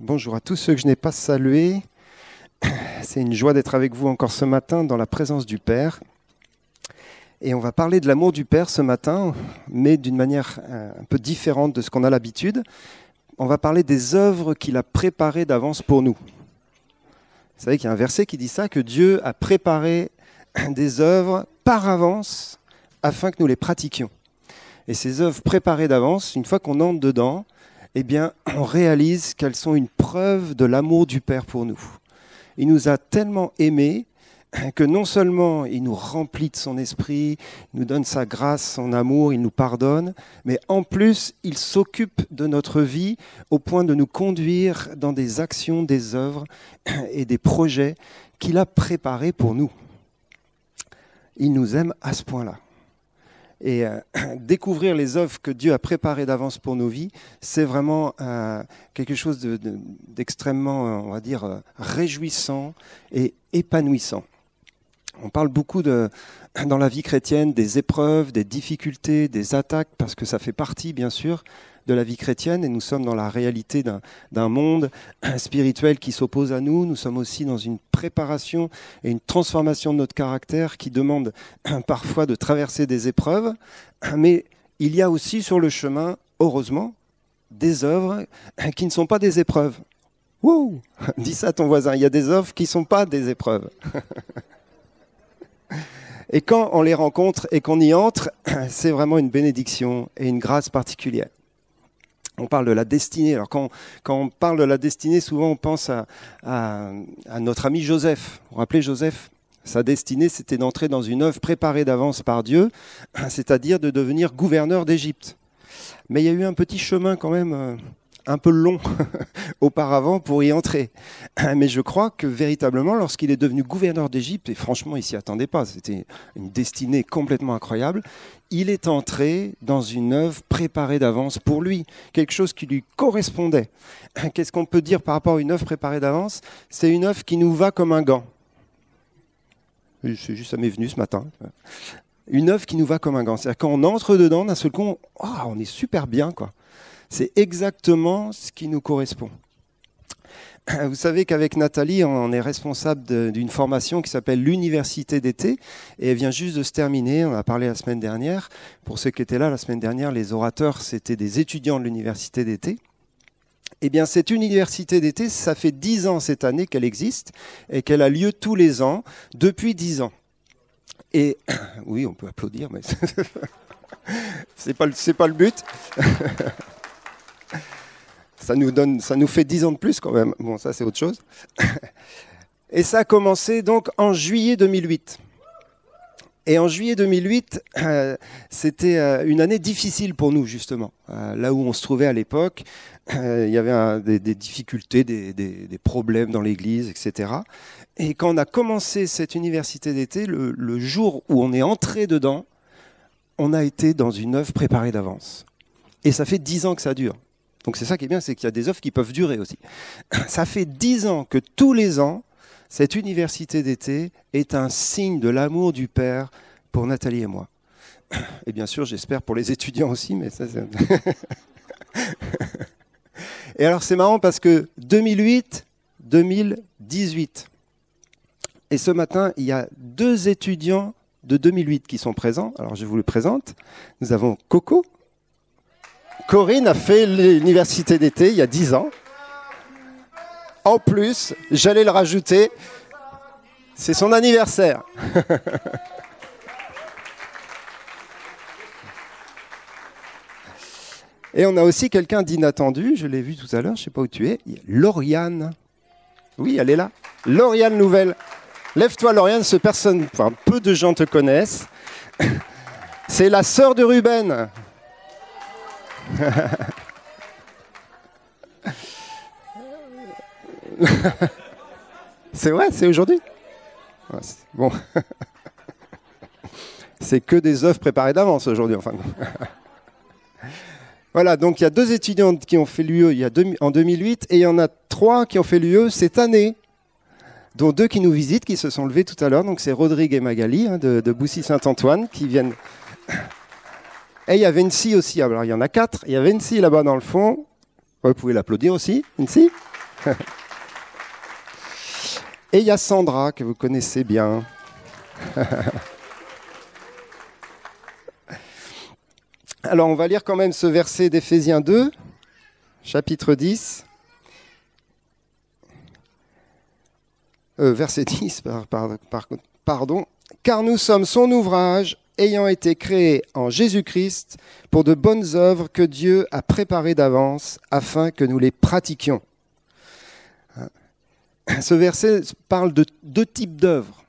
Bonjour à tous ceux que je n'ai pas salués. C'est une joie d'être avec vous encore ce matin dans la présence du Père. Et on va parler de l'amour du Père ce matin, mais d'une manière un peu différente de ce qu'on a l'habitude. On va parler des œuvres qu'il a préparées d'avance pour nous. Vous savez qu'il y a un verset qui dit ça, que Dieu a préparé des œuvres par avance afin que nous les pratiquions. Et ces œuvres préparées d'avance, une fois qu'on entre dedans, eh bien, on réalise qu'elles sont une preuve de l'amour du Père pour nous. Il nous a tellement aimés que non seulement il nous remplit de son esprit, il nous donne sa grâce, son amour, il nous pardonne, mais en plus, il s'occupe de notre vie au point de nous conduire dans des actions, des œuvres et des projets qu'il a préparés pour nous. Il nous aime à ce point-là. Et découvrir les œuvres que Dieu a préparées d'avance pour nos vies, c'est vraiment quelque chose d'extrêmement, on va dire, réjouissant et épanouissant. On parle beaucoup dans la vie chrétienne des épreuves, des difficultés, des attaques, parce que ça fait partie, bien sûr, de la vie chrétienne, et nous sommes dans la réalité d'un monde spirituel qui s'oppose à nous. Nous sommes aussi dans une préparation et une transformation de notre caractère qui demande parfois de traverser des épreuves, mais il y a aussi sur le chemin, heureusement, des œuvres qui ne sont pas des épreuves. Wouh! Dis ça à ton voisin, il y a des œuvres qui ne sont pas des épreuves. Et quand on les rencontre et qu'on y entre, c'est vraiment une bénédiction et une grâce particulière. On parle de la destinée. Alors quand on parle de la destinée, souvent on pense à notre ami Joseph. Vous vous rappelez Joseph? Sa destinée, c'était d'entrer dans une œuvre préparée d'avance par Dieu, c'est-à-dire de devenir gouverneur d'Égypte. Mais il y a eu un petit chemin quand même un peu long auparavant pour y entrer. Mais je crois que véritablement, lorsqu'il est devenu gouverneur d'Égypte, et franchement, il ne s'y attendait pas, c'était une destinée complètement incroyable, il est entré dans une œuvre préparée d'avance pour lui, quelque chose qui lui correspondait. Qu'est-ce qu'on peut dire par rapport à une œuvre préparée d'avance? C'est une œuvre qui nous va comme un gant. C'est juste, ça m'est venu ce matin. Une œuvre qui nous va comme un gant. C'est-à-dire quand on entre dedans, d'un seul coup, on est super bien, quoi. C'est exactement ce qui nous correspond. Vous savez qu'avec Nathalie, on est responsable d'une formation qui s'appelle l'Université d'été, et elle vient juste de se terminer, on en a parlé la semaine dernière. Pour ceux qui étaient là la semaine dernière, les orateurs, c'était des étudiants de l'Université d'été. Eh bien, cette Université d'été, ça fait 10 ans cette année qu'elle existe, et qu'elle a lieu tous les ans, depuis 10 ans. Et oui, on peut applaudir, mais c'est pas le but. Ça nous fait 10 ans de plus quand même. Bon, ça c'est autre chose. Et ça a commencé donc en juillet 2008. Et en juillet 2008, c'était une année difficile pour nous justement. Là où on se trouvait à l'époque, il y avait des difficultés, des problèmes dans l'église, etc. Et quand on a commencé cette université d'été, le jour où on est entré dedans, on a été dans une œuvre préparée d'avance. Et ça fait 10 ans que ça dure. Donc c'est ça qui est bien, c'est qu'il y a des œuvres qui peuvent durer aussi. Ça fait 10 ans que tous les ans, cette université d'été est un signe de l'amour du Père pour Nathalie et moi. Et bien sûr, j'espère pour les étudiants aussi, mais ça c'est... Et alors c'est marrant parce que 2008, 2018. Et ce matin, il y a 2 étudiants de 2008 qui sont présents. Alors je vous le présente. Nous avons Coco. Corinne a fait l'université d'été il y a 10 ans. En plus, j'allais le rajouter, c'est son anniversaire. Et on a aussi quelqu'un d'inattendu, je l'ai vu tout à l'heure, je ne sais pas où tu es, Lauriane. Oui, elle est là. Lauriane Nouvelle. Lève-toi Lauriane, peu de gens te connaissent. C'est la sœur de Ruben. C'est vrai, c'est aujourd'hui. Bon, c'est que des œuvres préparées d'avance aujourd'hui. Enfin, voilà. Donc il y a 2 étudiantes qui ont fait l'UE en 2008 et il y en a 3 qui ont fait l'UE cette année, dont 2 qui nous visitent, qui se sont levés tout à l'heure. Donc c'est Rodrigue et Magali de Boussy-Saint-Antoine qui viennent. Et il y a Vinci aussi. Alors il y en a 4. Il y a Vinci là-bas dans le fond. Vous pouvez l'applaudir aussi, Vinci. Et il y a Sandra, que vous connaissez bien. Alors, on va lire quand même ce verset d'Éphésiens 2, chapitre 10. Verset 10, pardon. Car nous sommes son ouvrage, ayant été créés en Jésus-Christ pour de bonnes œuvres que Dieu a préparées d'avance afin que nous les pratiquions. Ce verset parle de deux types d'œuvres.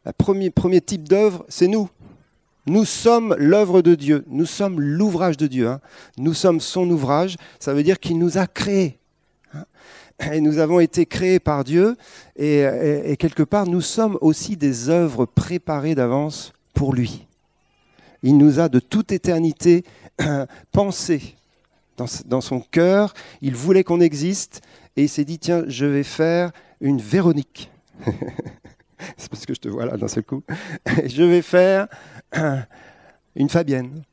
Le premier type d'œuvre, c'est nous. Nous sommes l'œuvre de Dieu, nous sommes l'ouvrage de Dieu. Nous sommes son ouvrage, ça veut dire qu'il nous a créés. Et nous avons été créés par Dieu et quelque part, nous sommes aussi des œuvres préparées d'avance pour lui. Il nous a de toute éternité pensé dans son cœur. Il voulait qu'on existe et il s'est dit, tiens, je vais faire une Véronique. C'est parce que je te vois là d'un seul coup. Je vais faire une Fabienne.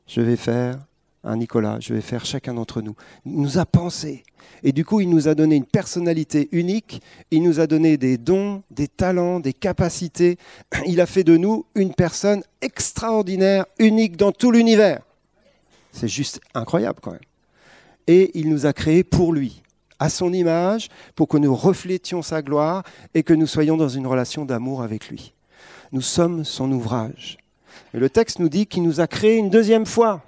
Je vais faire un Nicolas. Je vais faire chacun d'entre nous. Il nous a pensé. Et du coup, il nous a donné une personnalité unique. Il nous a donné des dons, des talents, des capacités. Il a fait de nous une personne extraordinaire, unique dans tout l'univers. C'est juste incroyable quand même. Et il nous a créés pour lui, à son image, pour que nous reflétions sa gloire et que nous soyons dans une relation d'amour avec lui. Nous sommes son ouvrage. Et le texte nous dit qu'il nous a créés une deuxième fois,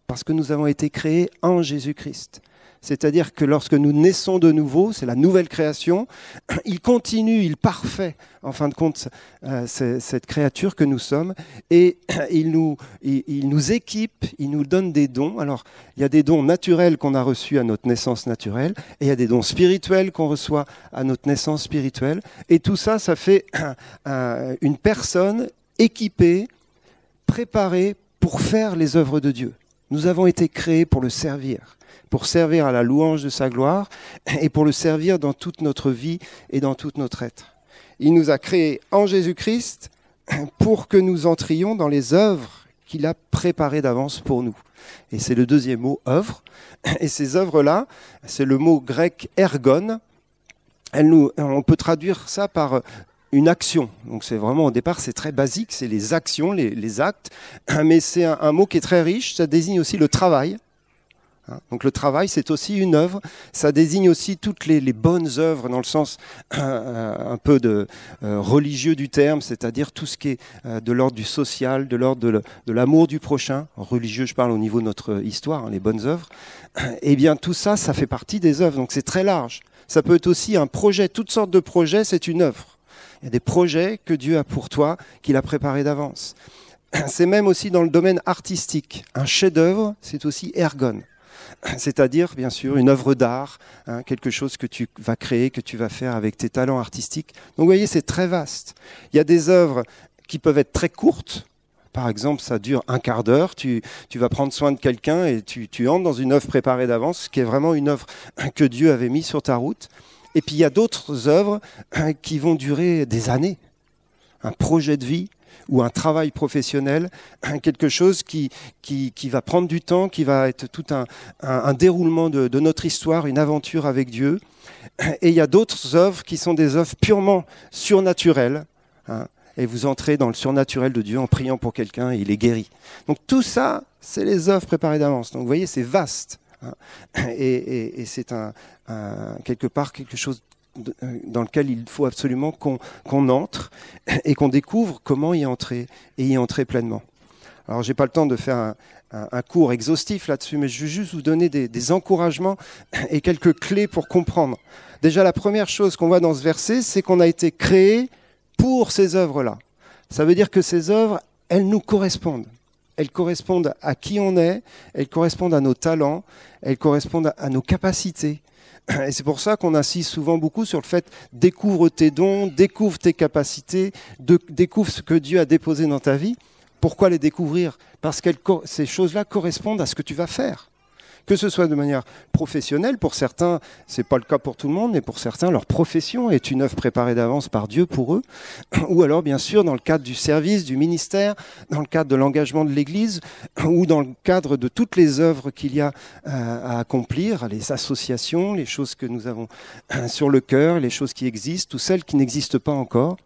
parce que nous avons été créés en Jésus-Christ. C'est-à-dire que lorsque nous naissons de nouveau, c'est la nouvelle création, il continue, il parfait, en fin de compte, cette créature que nous sommes, et il nous équipe, il nous donne des dons. Alors, il y a des dons naturels qu'on a reçus à notre naissance naturelle, et il y a des dons spirituels qu'on reçoit à notre naissance spirituelle, et tout ça, ça fait une personne équipée, préparée pour faire les œuvres de Dieu. Nous avons été créés pour le servir à la louange de sa gloire et pour le servir dans toute notre vie et dans tout notre être. Il nous a créés en Jésus-Christ pour que nous entrions dans les œuvres qu'il a préparées d'avance pour nous. Et c'est le deuxième mot, œuvre. Et ces œuvres-là, c'est le mot grec ergon. On peut traduire ça par une action. Donc c'est vraiment, au départ, c'est très basique, c'est les actions, les actes. Mais c'est un mot qui est très riche, ça désigne aussi le travail. Donc le travail, c'est aussi une œuvre. Ça désigne aussi toutes les bonnes œuvres dans le sens un peu religieux du terme, c'est-à-dire tout ce qui est de l'ordre du social, de l'ordre de l'amour du prochain. Religieux, je parle au niveau de notre histoire, les bonnes œuvres. Eh bien tout ça, ça fait partie des œuvres. Donc c'est très large. Ça peut être aussi un projet. Toutes sortes de projets, c'est une œuvre. Il y a des projets que Dieu a pour toi, qu'il a préparés d'avance. C'est même aussi dans le domaine artistique. Un chef-d'œuvre, c'est aussi ergon. C'est-à-dire, bien sûr, une œuvre d'art, quelque chose que tu vas créer, que tu vas faire avec tes talents artistiques. Donc, vous voyez, c'est très vaste. Il y a des œuvres qui peuvent être très courtes. Par exemple, ça dure un quart d'heure. Tu vas prendre soin de quelqu'un et tu entres dans une œuvre préparée d'avance, qui est vraiment une œuvre que Dieu avait mise sur ta route. Et puis, il y a d'autres œuvres qui vont durer des années. Un projet de vie, ou un travail professionnel, quelque chose qui va prendre du temps, qui va être tout un déroulement de notre histoire, une aventure avec Dieu. Et il y a d'autres œuvres qui sont des œuvres purement surnaturelles. Et vous entrez dans le surnaturel de Dieu en priant pour quelqu'un et il est guéri. Donc tout ça, c'est les œuvres préparées d'avance. Donc vous voyez, c'est vaste. Et c'est quelque part quelque chose dans lequel il faut absolument qu'on entre et qu'on découvre comment y entrer et y entrer pleinement. Alors, j'ai pas le temps de faire un cours exhaustif là-dessus, mais je vais juste vous donner des encouragements et quelques clés pour comprendre. Déjà, la première chose qu'on voit dans ce verset, c'est qu'on a été créé pour ces œuvres-là. Ça veut dire que ces œuvres, elles nous correspondent. Elles correspondent à qui on est, elles correspondent à nos talents, elles correspondent à nos capacités. Et c'est pour ça qu'on insiste souvent beaucoup sur le fait découvre tes dons, découvre tes capacités, découvre ce que Dieu a déposé dans ta vie. Pourquoi les découvrir? Parce que ces choses-là correspondent à ce que tu vas faire. que ce soit de manière professionnelle. Pour certains, ce n'est pas le cas pour tout le monde, mais pour certains, leur profession est une œuvre préparée d'avance par Dieu pour eux. Ou alors, bien sûr, dans le cadre du service, du ministère, dans le cadre de l'engagement de l'Église, ou dans le cadre de toutes les œuvres qu'il y a à accomplir, les associations, les choses que nous avons sur le cœur, les choses qui existent, ou celles qui n'existent pas encore.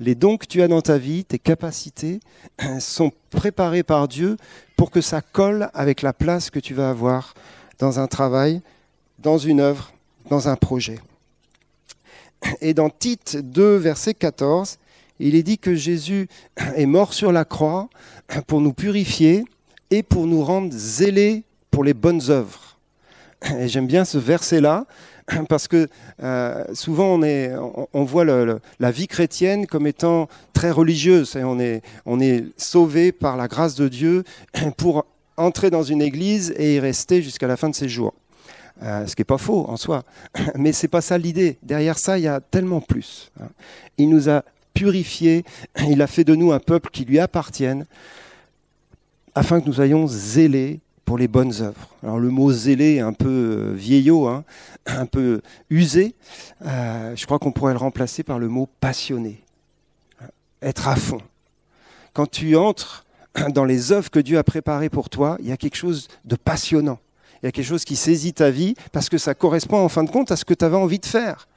Les dons que tu as dans ta vie, tes capacités, sont préparés par Dieu pour que ça colle avec la place que tu vas avoir dans un travail, dans une œuvre, dans un projet. Et dans Tite 2, verset 14, il est dit que Jésus est mort sur la croix pour nous purifier et pour nous rendre zélés pour les bonnes œuvres. Et j'aime bien ce verset-là, parce que souvent on voit la vie chrétienne comme étant très religieuse. Et on est sauvé par la grâce de Dieu pour entrer dans une église et y rester jusqu'à la fin de ses jours. Ce qui n'est pas faux en soi, mais ce n'est pas ça l'idée. Derrière ça, il y a tellement plus. Il nous a purifiés, il a fait de nous un peuple qui lui appartienne, afin que nous soyons zélés pour les bonnes œuvres. Alors le mot zélé est un peu vieillot, un peu usé. Je crois qu'on pourrait le remplacer par le mot passionné. Être à fond. Quand tu entres dans les œuvres que Dieu a préparées pour toi, il y a quelque chose de passionnant. Il y a quelque chose qui saisit ta vie parce que ça correspond en fin de compte à ce que tu avais envie de faire.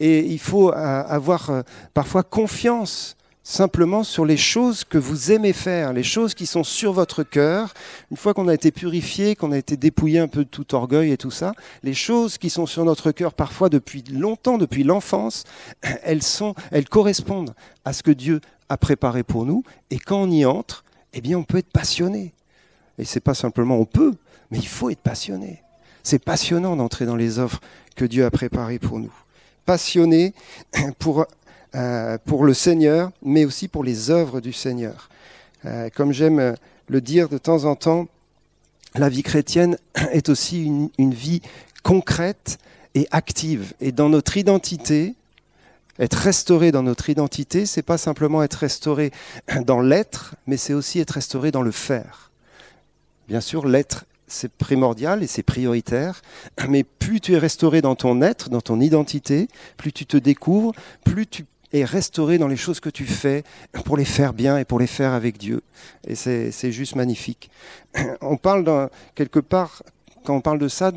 Et il faut avoir parfois confiance simplement sur les choses que vous aimez faire, les choses qui sont sur votre cœur. Une fois qu'on a été purifié, qu'on a été dépouillé un peu de tout orgueil et tout ça, les choses qui sont sur notre cœur parfois depuis longtemps, depuis l'enfance, elles correspondent à ce que Dieu a préparé pour nous. Et quand on y entre, eh bien on peut être passionné. Et c'est pas simplement on peut, mais il faut être passionné. C'est passionnant d'entrer dans les offres que Dieu a préparées pour nous. Passionné pour le Seigneur, mais aussi pour les œuvres du Seigneur. Comme j'aime le dire de temps en temps, la vie chrétienne est aussi une vie concrète et active. Et dans notre identité, être restauré dans notre identité, c'est pas simplement être restauré dans l'être, mais c'est aussi être restauré dans le faire. Bien sûr, l'être, c'est primordial et c'est prioritaire, mais plus tu es restauré dans ton être, dans ton identité, plus tu te découvres, plus tu es restauré dans les choses que tu fais pour les faire bien et pour les faire avec Dieu. Et c'est juste magnifique. On parle quelque part, quand on parle de ça,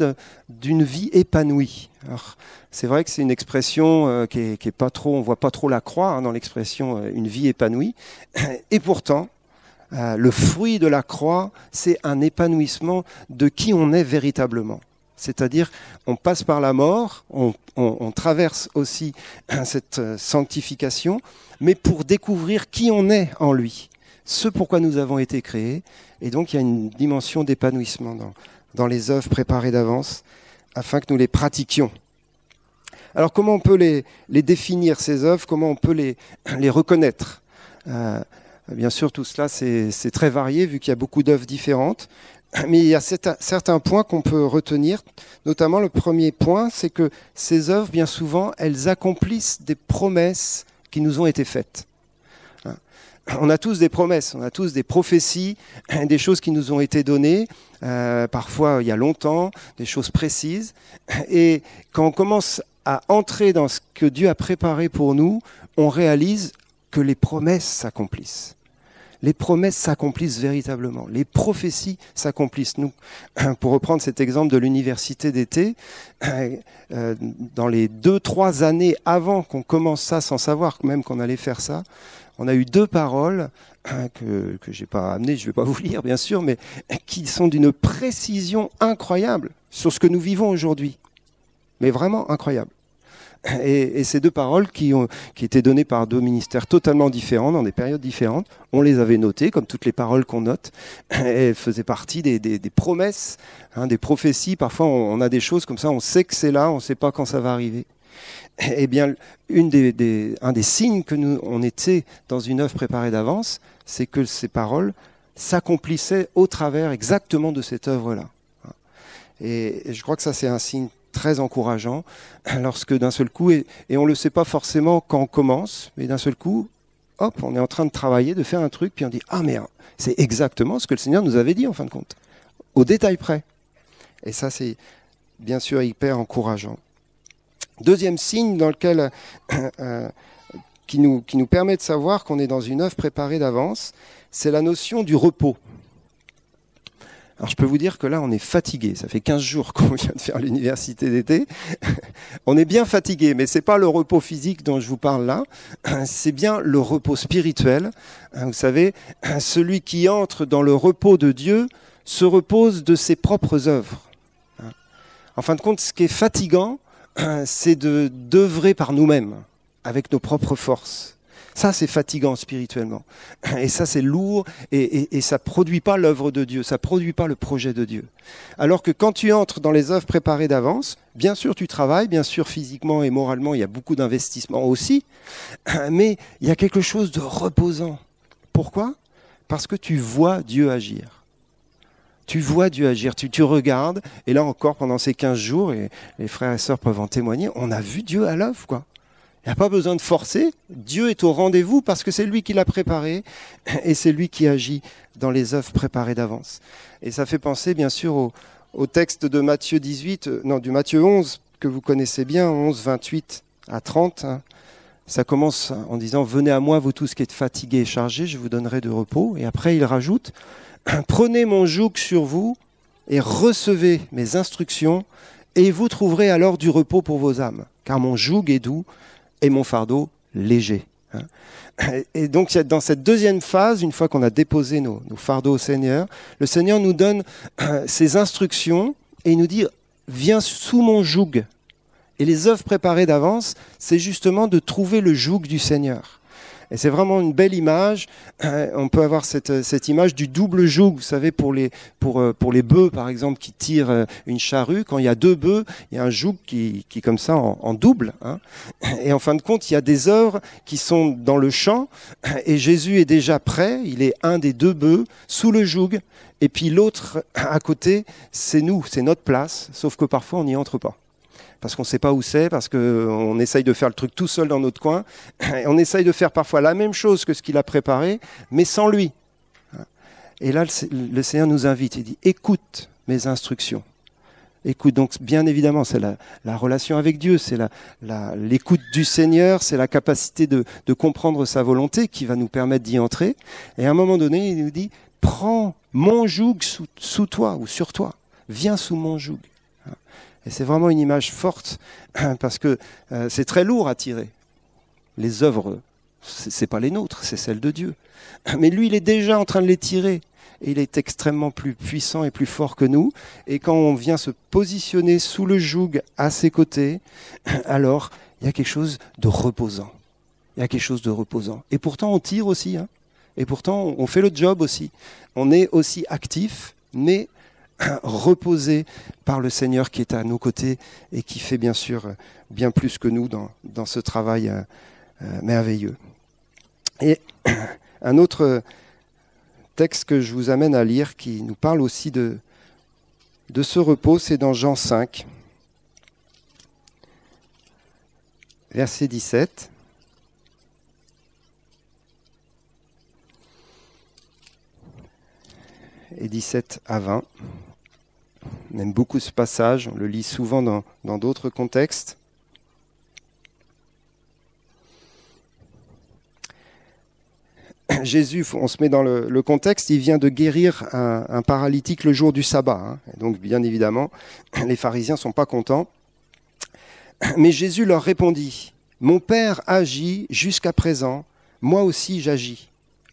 d'une vie épanouie. Alors, c'est vrai que c'est une expression qui est pas trop, on voit pas trop la croix dans l'expression une vie épanouie. Et pourtant, le fruit de la croix, c'est un épanouissement de qui on est véritablement. C'est-à-dire, on passe par la mort, on traverse aussi cette sanctification, mais pour découvrir qui on est en lui, ce pourquoi nous avons été créés. Et donc, il y a une dimension d'épanouissement dans les œuvres préparées d'avance, afin que nous les pratiquions. Alors, comment on peut les définir, ces œuvres? Comment on peut les reconnaître? Bien sûr, tout cela, c'est très varié, vu qu'il y a beaucoup d'œuvres différentes. Mais il y a certains points qu'on peut retenir. Notamment, le premier point, c'est que ces œuvres, bien souvent, elles accomplissent des promesses qui nous ont été faites. On a tous des promesses, on a tous des prophéties, des choses qui nous ont été données, parfois il y a longtemps, des choses précises. Et quand on commence à entrer dans ce que Dieu a préparé pour nous, on réalise que les promesses s'accomplissent. Les promesses s'accomplissent véritablement. Les prophéties s'accomplissent. Nous, pour reprendre cet exemple de l'université d'été, dans les 2-3 années avant qu'on commence ça, sans savoir même qu'on allait faire ça, on a eu 2 paroles que je n'ai pas amenées, je ne vais pas vous lire bien sûr, mais qui sont d'une précision incroyable sur ce que nous vivons aujourd'hui. Mais vraiment incroyable. Et ces 2 paroles qui étaient données par 2 ministères totalement différents, dans des périodes différentes, on les avait notées, comme toutes les paroles qu'on note. Elles faisaient partie des promesses, des prophéties. Parfois, on a des choses comme ça, on sait que c'est là, on ne sait pas quand ça va arriver. Eh bien, un des signes que on était dans une œuvre préparée d'avance, c'est que ces paroles s'accomplissaient au travers exactement de cette œuvre-là. Et je crois que ça, c'est un signe très encourageant, lorsque d'un seul coup, et on ne le sait pas forcément quand on commence, mais d'un seul coup, hop, on est en train de travailler, de faire un truc, puis on dit « Ah merde, c'est exactement ce que le Seigneur nous avait dit en fin de compte, au détail près. » Et ça, c'est bien sûr hyper encourageant. Deuxième signe dans lequel, qui nous permet de savoir qu'on est dans une œuvre préparée d'avance, c'est la notion du repos. Alors je peux vous dire que là on est fatigué, ça fait 15 jours qu'on vient de faire l'université d'été, on est bien fatigué, mais ce n'est pas le repos physique dont je vous parle là, c'est bien le repos spirituel. Vous savez, celui qui entre dans le repos de Dieu se repose de ses propres œuvres. En fin de compte, ce qui est fatigant, c'est d'œuvrer par nous-mêmes, avec nos propres forces. Ça, c'est fatigant spirituellement. Et ça, c'est lourd et ça ne produit pas l'œuvre de Dieu, ça ne produit pas le projet de Dieu. Alors que quand tu entres dans les œuvres préparées d'avance, bien sûr tu travailles, bien sûr physiquement et moralement, il y a beaucoup d'investissements aussi, mais il y a quelque chose de reposant. Pourquoi ? Parce que tu vois Dieu agir. Tu vois Dieu agir, tu regardes, et là encore, pendant ces 15 jours, et les frères et sœurs peuvent en témoigner, on a vu Dieu à l'œuvre, quoi. Il n'y a pas besoin de forcer, Dieu est au rendez-vous parce que c'est lui qui l'a préparé et c'est lui qui agit dans les œuvres préparées d'avance. Et ça fait penser bien sûr au texte de Matthieu 18, du Matthieu 11 que vous connaissez bien, 11, 28 à 30. Hein. Ça commence en disant « Venez à moi, vous tous qui êtes fatigués et chargés, je vous donnerai de repos ». Et après il rajoute « Prenez mon joug sur vous et recevez mes instructions et vous trouverez alors du repos pour vos âmes, car mon joug est doux et mon fardeau léger. » Et donc dans cette deuxième phase, une fois qu'on a déposé nos fardeaux au Seigneur, le Seigneur nous donne ses instructions et il nous dit « Viens sous mon joug ». Et les œuvres préparées d'avance, c'est justement de trouver le joug du Seigneur. Et c'est vraiment une belle image. On peut avoir cette image du double joug, vous savez, pour les bœufs, par exemple, qui tirent une charrue. Quand il y a deux bœufs, il y a un joug qui comme ça, en double. Hein. Et en fin de compte, il y a des œuvres qui sont dans le champ. Et Jésus est déjà prêt. Il est un des deux bœufs sous le joug. Et puis l'autre, à côté, c'est nous, c'est notre place. Sauf que parfois, on n'y entre pas. Parce qu'on ne sait pas où c'est, parce qu'on essaye de faire le truc tout seul dans notre coin. Et on essaye de faire parfois la même chose que ce qu'il a préparé, mais sans lui. Et là, le Seigneur nous invite, il dit « Écoute mes instructions ». Écoute, donc bien évidemment, c'est la relation avec Dieu, c'est l'écoute du Seigneur, c'est la capacité de comprendre sa volonté qui va nous permettre d'y entrer. Et à un moment donné, il nous dit « Prends mon joug sous toi ou sur toi, viens sous mon joug ». Et c'est vraiment une image forte parce que c'est très lourd à tirer. Les œuvres, c'est pas les nôtres, c'est celles de Dieu. Mais lui, il est déjà en train de les tirer. Et il est extrêmement plus puissant et plus fort que nous. Et quand on vient se positionner sous le joug à ses côtés, alors il y a quelque chose de reposant. Il y a quelque chose de reposant. Et pourtant, on tire aussi. Hein. Et pourtant, on fait le job aussi. On est aussi actif, mais reposé par le Seigneur qui est à nos côtés et qui fait bien sûr bien plus que nous dans ce travail merveilleux. Et un autre texte que je vous amène à lire qui nous parle aussi de ce repos, c'est dans Jean 5, verset 17. Et 17 à 20. On aime beaucoup ce passage, on le lit souvent dans d'autres contextes. Jésus, on se met dans le contexte, il vient de guérir un paralytique le jour du sabbat. Hein. Et donc bien évidemment, les pharisiens ne sont pas contents. Mais Jésus leur répondit, « Mon Père agit jusqu'à présent, moi aussi j'agis. »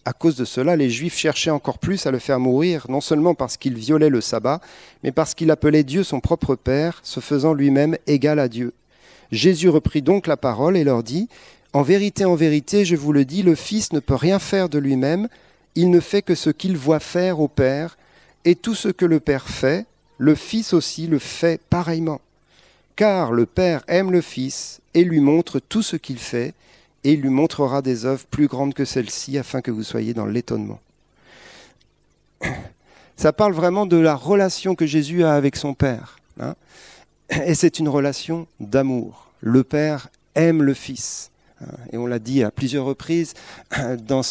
À cause de cela, les Juifs cherchaient encore plus à le faire mourir, non seulement parce qu'il violait le sabbat, mais parce qu'il appelait Dieu son propre Père, se faisant lui-même égal à Dieu. Jésus reprit donc la parole et leur dit, « En vérité, je vous le dis, le Fils ne peut rien faire de lui-même, il ne fait que ce qu'il voit faire au Père, et tout ce que le Père fait, le Fils aussi le fait pareillement. Car le Père aime le Fils et lui montre tout ce qu'il fait, et il lui montrera des œuvres plus grandes que celles-ci, afin que vous soyez dans l'étonnement. » Ça parle vraiment de la relation que Jésus a avec son Père. Hein. Et c'est une relation d'amour. Le Père aime le Fils. Et on l'a dit à plusieurs reprises, dans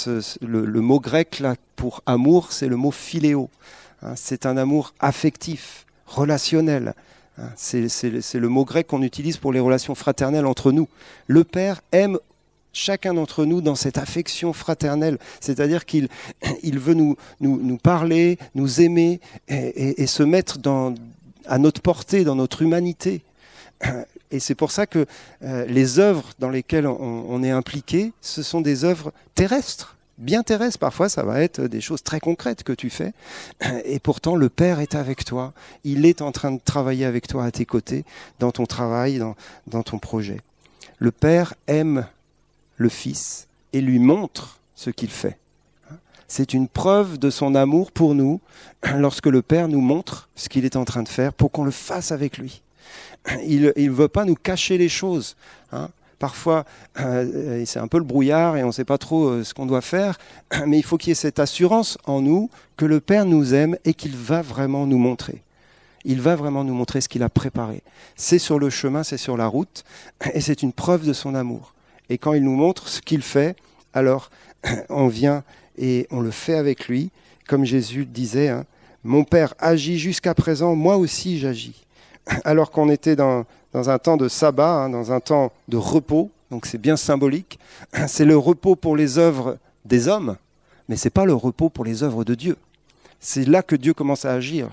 le mot grec là, pour amour, c'est le mot philéo. C'est un amour affectif, relationnel. C'est le mot grec qu'on utilise pour les relations fraternelles entre nous. Le Père aime chacun d'entre nous dans cette affection fraternelle, c'est-à-dire qu'il veut nous parler, nous aimer et se mettre à notre portée, dans notre humanité. Et c'est pour ça que les œuvres dans lesquelles on est impliqué, ce sont des œuvres terrestres, bien terrestres. Parfois, ça va être des choses très concrètes que tu fais. Et pourtant, le Père est avec toi. Il est en train de travailler avec toi à tes côtés, dans ton travail, dans ton projet. Le Père aime le Fils et lui montre ce qu'il fait. C'est une preuve de son amour pour nous lorsque le Père nous montre ce qu'il est en train de faire pour qu'on le fasse avec lui. Il ne veut pas nous cacher les choses. Parfois, c'est un peu le brouillard et on ne sait pas trop ce qu'on doit faire, mais il faut qu'il y ait cette assurance en nous que le Père nous aime et qu'il va vraiment nous montrer. Il va vraiment nous montrer ce qu'il a préparé. C'est sur le chemin, c'est sur la route, et c'est une preuve de son amour. Et quand il nous montre ce qu'il fait, alors on vient et on le fait avec lui. Comme Jésus disait, mon Père agit jusqu'à présent, moi aussi j'agis. Alors qu'on était dans un temps de sabbat, dans un temps de repos, donc c'est bien symbolique. C'est le repos pour les œuvres des hommes, mais ce n'est pas le repos pour les œuvres de Dieu. C'est là que Dieu commence à agir.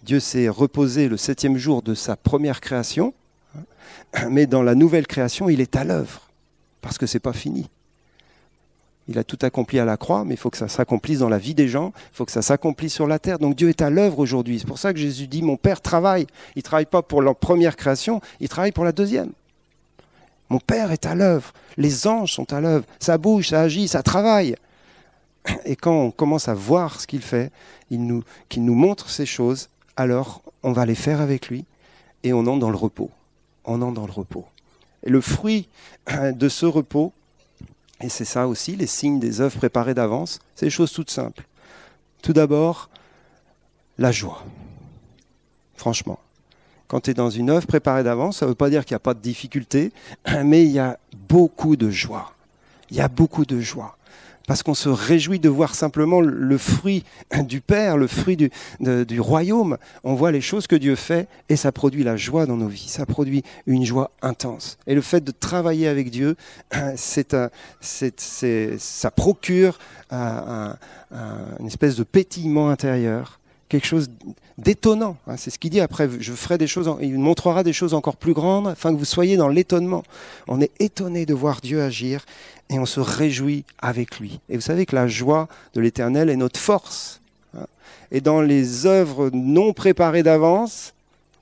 Dieu s'est reposé le 7e jour de sa première création, mais dans la nouvelle création, il est à l'œuvre, parce que ce n'est pas fini. Il a tout accompli à la croix, mais il faut que ça s'accomplisse dans la vie des gens, il faut que ça s'accomplisse sur la terre. Donc Dieu est à l'œuvre aujourd'hui. C'est pour ça que Jésus dit, mon Père travaille. Il ne travaille pas pour la première création, il travaille pour la deuxième. Mon Père est à l'œuvre, les anges sont à l'œuvre, ça bouge, ça agit, ça travaille. Et quand on commence à voir ce qu'il fait, qu'il nous montre ces choses, alors on va les faire avec lui et on entre dans le repos. On entre dans le repos. Et le fruit de ce repos, et c'est ça aussi, les signes des œuvres préparées d'avance, c'est des choses toutes simples. Tout d'abord, la joie. Franchement, quand tu es dans une œuvre préparée d'avance, ça ne veut pas dire qu'il n'y a pas de difficulté, mais il y a beaucoup de joie. Il y a beaucoup de joie. Parce qu'on se réjouit de voir simplement le fruit du Père, le fruit du royaume. On voit les choses que Dieu fait et ça produit la joie dans nos vies. Ça produit une joie intense. Et le fait de travailler avec Dieu, ça procure une espèce de pétillement intérieur. Quelque chose d'étonnant. C'est ce qu'il dit après. Je ferai des choses, il montrera des choses encore plus grandes afin que vous soyez dans l'étonnement. On est étonné de voir Dieu agir et on se réjouit avec lui. Et vous savez que la joie de l'Éternel est notre force. Et dans les œuvres non préparées d'avance,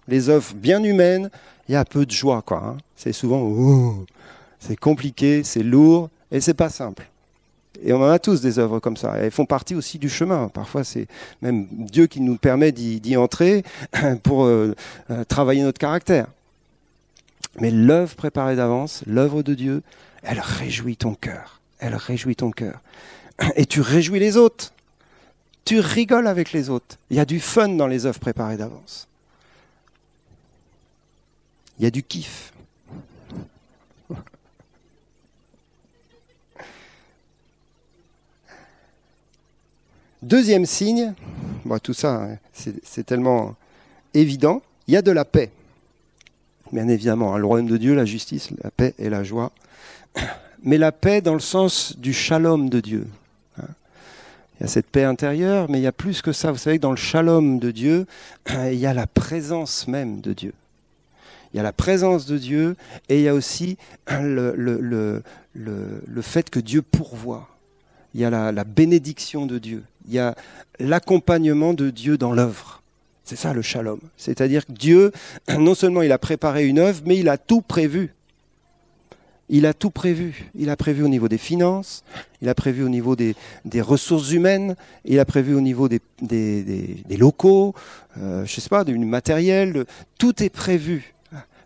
les œuvres bien humaines, il y a peu de joie, quoi. C'est souvent, c'est compliqué, c'est lourd et c'est pas simple. Et on en a tous des œuvres comme ça. Elles font partie aussi du chemin. Parfois, c'est même Dieu qui nous permet d'y entrer pour travailler notre caractère. Mais l'œuvre préparée d'avance, l'œuvre de Dieu, elle réjouit ton cœur. Elle réjouit ton cœur. Et tu réjouis les autres. Tu rigoles avec les autres. Il y a du fun dans les œuvres préparées d'avance. Il y a du kiff. Deuxième signe, tout ça, c'est tellement évident, il y a de la paix. Bien évidemment, le royaume de Dieu, la justice, la paix et la joie. Mais la paix dans le sens du shalom de Dieu. Il y a cette paix intérieure, mais il y a plus que ça. Vous savez que dans le shalom de Dieu, il y a la présence même de Dieu. Il y a la présence de Dieu et il y a aussi le fait que Dieu pourvoit. Il y a la bénédiction de Dieu. Il y a l'accompagnement de Dieu dans l'œuvre. C'est ça le shalom. C'est-à-dire que Dieu, non seulement il a préparé une œuvre, mais il a tout prévu. Il a tout prévu. Il a prévu au niveau des finances, il a prévu au niveau des ressources humaines, il a prévu au niveau des locaux, je sais pas, du matériel. Tout est prévu.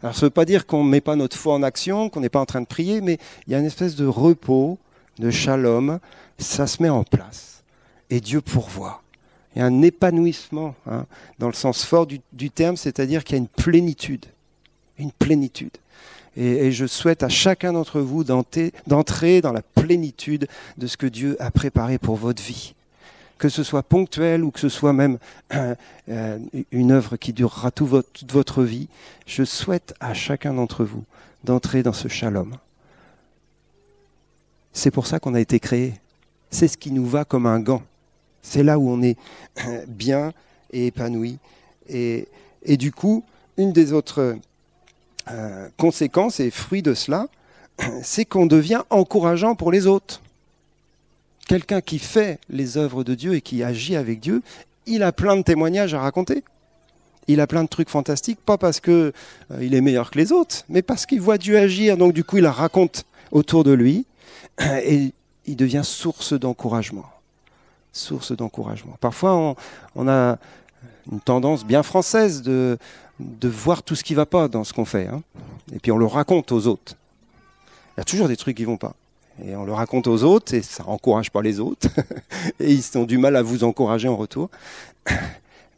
Alors ça ne veut pas dire qu'on ne met pas notre foi en action, qu'on n'est pas en train de prier, mais il y a une espèce de repos, de shalom, ça se met en place. Et Dieu pourvoit. Il y a un épanouissement, dans le sens fort du terme, c'est-à-dire qu'il y a une plénitude. Une plénitude. Et je souhaite à chacun d'entre vous d'entrer dans la plénitude de ce que Dieu a préparé pour votre vie. que ce soit ponctuel ou que ce soit même une œuvre qui durera toute votre vie, je souhaite à chacun d'entre vous d'entrer dans ce shalom. C'est pour ça qu'on a été créé. C'est ce qui nous va comme un gant. C'est là où on est bien et épanoui. Et du coup, une des autres conséquences et fruits de cela, c'est qu'on devient encourageant pour les autres. Quelqu'un qui fait les œuvres de Dieu et qui agit avec Dieu, il a plein de témoignages à raconter. Il a plein de trucs fantastiques, pas parce qu'il est meilleur que les autres, mais parce qu'il voit Dieu agir. Donc du coup, il la raconte autour de lui et il devient source d'encouragement. Source d'encouragement. Parfois, on a une tendance bien française de voir tout ce qui ne va pas dans ce qu'on fait. Hein. Et puis on le raconte aux autres. Il y a toujours des trucs qui ne vont pas. Et on le raconte aux autres et ça n'encourage pas les autres. Et ils ont du mal à vous encourager en retour.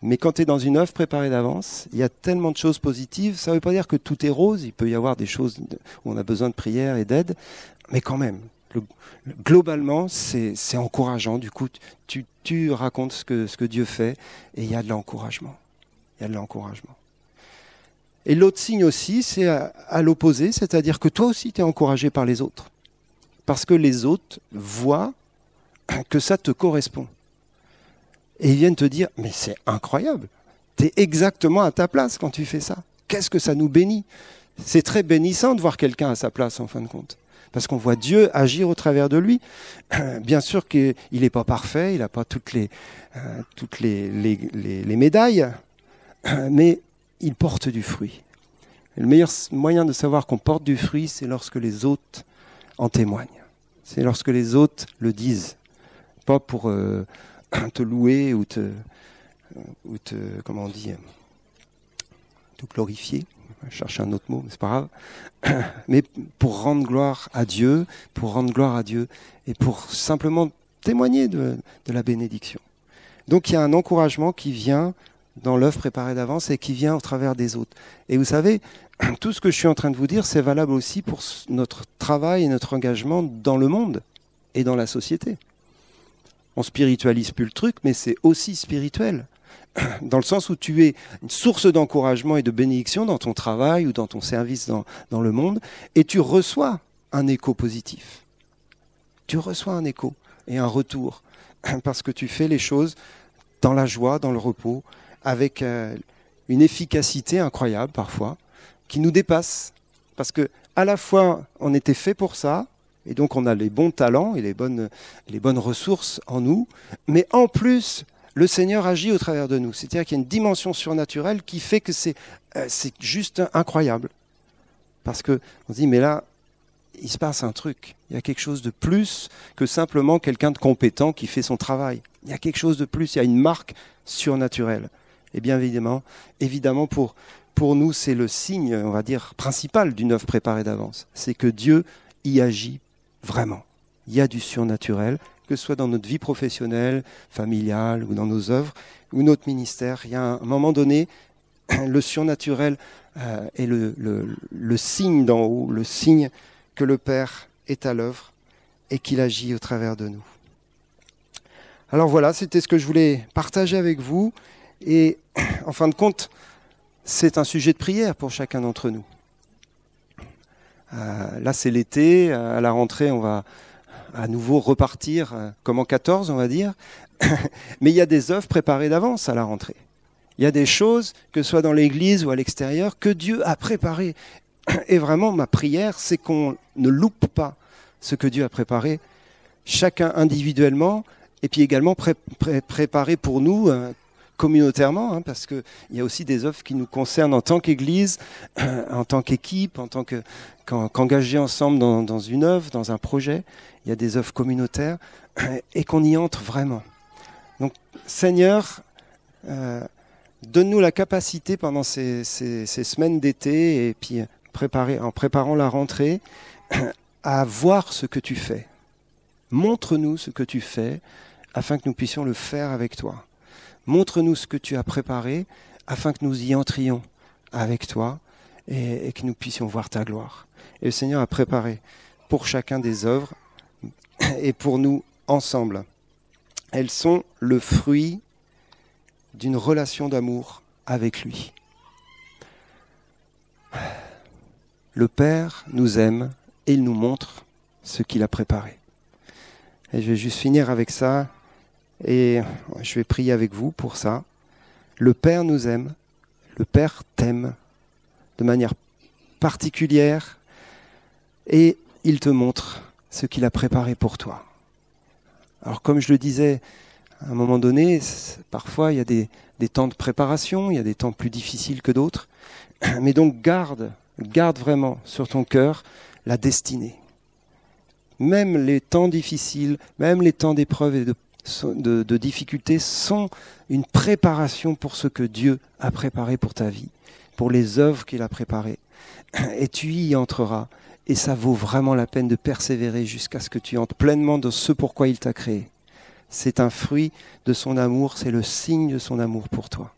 Mais quand tu es dans une œuvre préparée d'avance, il y a tellement de choses positives. Ça ne veut pas dire que tout est rose. Il peut y avoir des choses où on a besoin de prière et d'aide. Mais quand même, globalement, c'est encourageant. Du coup, tu racontes ce que Dieu fait et il y a de l'encouragement. Il y a de l'encouragement. Et l'autre signe aussi, c'est à l'opposé, c'est-à-dire que toi aussi, tu es encouragé par les autres. Parce que les autres voient que ça te correspond. Et ils viennent te dire, mais c'est incroyable, tu es exactement à ta place quand tu fais ça. Qu'est-ce que ça nous bénit? C'est très bénissant de voir quelqu'un à sa place en fin de compte. Parce qu'on voit Dieu agir au travers de lui. Bien sûr qu'il n'est pas parfait, il n'a pas toutes les médailles, mais il porte du fruit. Et le meilleur moyen de savoir qu'on porte du fruit, c'est lorsque les autres en témoignent. C'est lorsque les autres le disent. Pas pour te louer ou te comment on dit, te glorifier. Je cherche un autre mot, mais c'est pas grave. Mais pour rendre gloire à Dieu, et pour simplement témoigner de la bénédiction. Donc il y a un encouragement qui vient dans l'œuvre préparée d'avance et qui vient au travers des autres. Et vous savez, tout ce que je suis en train de vous dire, c'est valable aussi pour notre travail et notre engagement dans le monde et dans la société. On spiritualise plus le truc, mais c'est aussi spirituel. Dans le sens où tu es une source d'encouragement et de bénédiction dans ton travail ou dans ton service dans le monde, et tu reçois un écho positif. Tu reçois un écho et un retour, parce que tu fais les choses dans la joie, dans le repos, avec une efficacité incroyable parfois, qui nous dépasse. Parce que à la fois, on était fait pour ça, et donc on a les bons talents et les bonnes ressources en nous, mais en plus, le Seigneur agit au travers de nous. C'est-à-dire qu'il y a une dimension surnaturelle qui fait que c'est juste incroyable. Parce qu'on se dit, mais là, il se passe un truc. Il y a quelque chose de plus que simplement quelqu'un de compétent qui fait son travail. Il y a quelque chose de plus, il y a une marque surnaturelle. Et bien évidemment pour nous, c'est le signe, on va dire, principal d'une œuvre préparée d'avance. C'est que Dieu y agit vraiment. Il y a du surnaturel, que ce soit dans notre vie professionnelle, familiale, ou dans nos œuvres, ou notre ministère. Il y a un moment donné, le surnaturel est le signe d'en haut, le signe que le Père est à l'œuvre et qu'il agit au travers de nous. Alors voilà, c'était ce que je voulais partager avec vous. Et en fin de compte, c'est un sujet de prière pour chacun d'entre nous. Là, c'est l'été. À la rentrée, on va à nouveau repartir comme en 14, on va dire. Mais il y a des œuvres préparées d'avance à la rentrée. Il y a des choses, que ce soit dans l'église ou à l'extérieur, que Dieu a préparées. Et vraiment, ma prière, c'est qu'on ne loupe pas ce que Dieu a préparé, chacun individuellement, et puis également préparé pour nous communautairement, hein, parce qu'il y a aussi des œuvres qui nous concernent en tant qu'Église, en tant qu'équipe, en tant qu'engagés ensemble dans une œuvre, dans un projet. Il y a des œuvres communautaires et qu'on y entre vraiment. Donc, Seigneur, donne-nous la capacité pendant ces semaines d'été et puis en préparant la rentrée à voir ce que tu fais. Montre-nous ce que tu fais afin que nous puissions le faire avec toi. Montre-nous ce que tu as préparé afin que nous y entrions avec toi et que nous puissions voir ta gloire. Et le Seigneur a préparé pour chacun des œuvres et pour nous ensemble elles sont le fruit d'une relation d'amour avec lui. Le Père nous aime et il nous montre ce qu'il a préparé. Et je vais juste finir avec ça et je vais prier avec vous pour ça. Le Père nous aime, le Père t'aime de manière particulière et il te montre ce qu'il a préparé pour toi. Alors comme je le disais, à un moment donné, parfois il y a des temps de préparation, il y a des temps plus difficiles que d'autres, mais donc garde vraiment sur ton cœur la destinée. Même les temps difficiles, même les temps d'épreuve et de difficultés sont une préparation pour ce que Dieu a préparé pour ta vie, pour les œuvres qu'il a préparées. Et tu y entreras. Et ça vaut vraiment la peine de persévérer jusqu'à ce que tu entres pleinement dans ce pourquoi il t'a créé. C'est un fruit de son amour, c'est le signe de son amour pour toi.